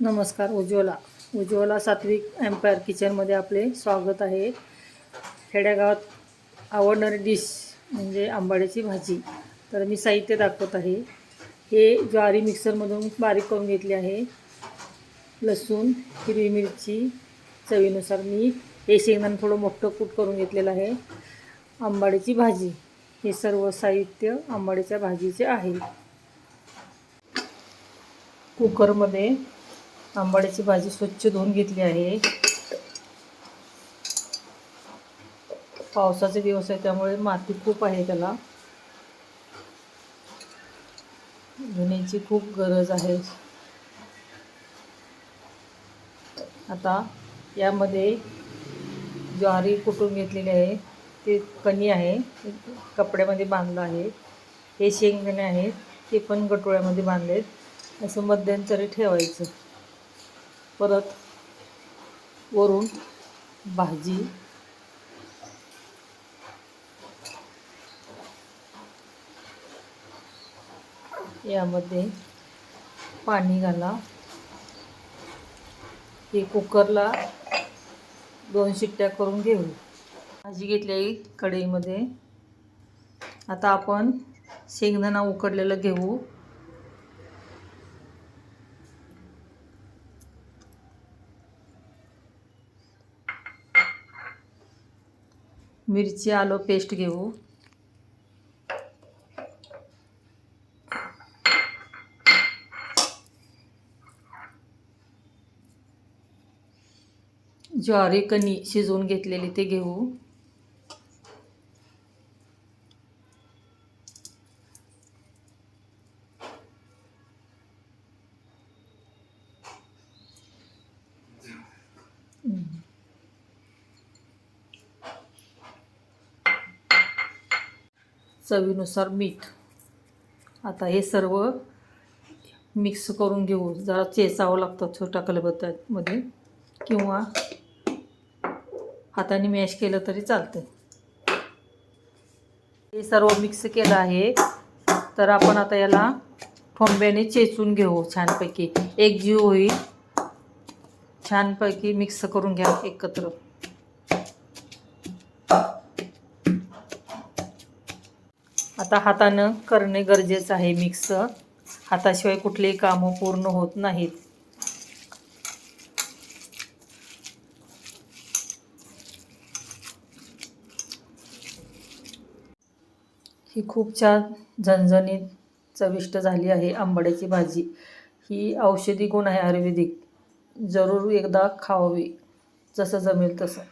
नमस्कार. उज्ज्वला सात्विक एम्पायर किचनमध्ये आपले स्वागत आहे. खेड्यागावात आवडणारी डिश म्हणजे आंबाड्याची भाजी. तर मी साहित्य दाखवत आहे. हे ज्वारी मिक्सरमधून बारीक करून घेतली आहे. लसूण, हिरवी मिरची, चवीनुसार मीठ, हे शेंगदाणा थोडं मोठं कूट करून घेतलेलं आहे. आंबाड्याची भाजी, हे सर्व साहित्य आंबाड्याच्या भाजीचे आहे. कुकरमध्ये आंबाड्याची भाजी स्वच्छ धुवून घेतली आहे. पावसाचे दिवस आहे त्यामुळे माती खूप आहे, त्याला धुण्याची खूप गरज आहे. आता यामध्ये ज्वारी कुटून घेतलेली आहे, ते कणी आहे, कपड्यामध्ये बांधलं आहे. हे शेंगदाणे आहेत, ते पण गटोळ्यामध्ये बांधलेत. असं मध्यंतरी ठेवायचं. परत वरून भाजी, यामध्ये पाणी घाला. हे कुकरला 2 शिट्ट्या करून घेऊ. भाजी घेतली आहे कढईमध्ये. आता आपण शेंगदाणा उकडलेलं घेऊ. मिरची आलं पेस्ट घेऊ. ज्वारी कणी शिजवून घेतलेली ते घेऊ. चवीनुसार मीठ. आता हे सर्व मिक्स करून घेऊ. जरा चेचावं लागतं छोट्या खलबत्त्यामध्ये, किंवा हाताने मॅश केलं तरी चालतं. हे सर्व मिक्स केलं आहे. तर आपण आता याला ठोंब्याने चेचून घेऊ. छानपैकी एकजीव होईल. छानपैकी मिक्स करून घ्या एकत्र. आता हातानं करणे गरजेचं आहे मिक्स. हाताशिवाय कुठलेही कामं पूर्ण होत नाहीत. ही खूप छान झणझणीत चविष्ट झाली आहे आंबाड्याची भाजी. ही औषधी गुण आहे आयुर्वेदिक. जरूर एकदा खावावी, जसं जमेल तसं.